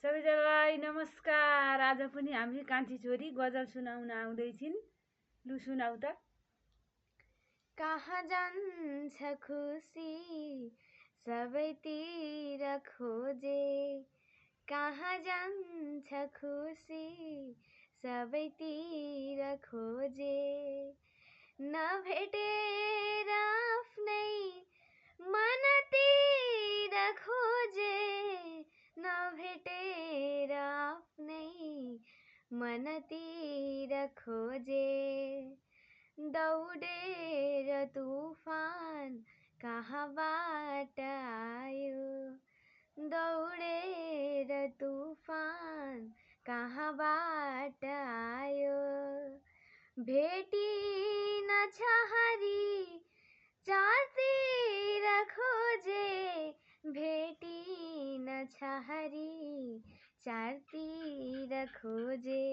सबैजनालाई नमस्कार। आज पनि हामी कान्छी छोरी गजल सुनाउन आउँदैछिन्। लु सुनाउ त। कहाँ जान्छ खुसी सबैतिर खोजे, कहाँ जान्छ खुसी सबैतिर खोजे, नभेटेर आफ्नै मनतिर खोजे, नभेटेर आफ्नै मनतिर खोजे, दौडेर तुफान कहाँबाट आयो, दौडेर तुफान कहाँबाट आयो, भेटिन छहारी चारतिर खोजे, भेटिन छहारी चारतिर खोजे।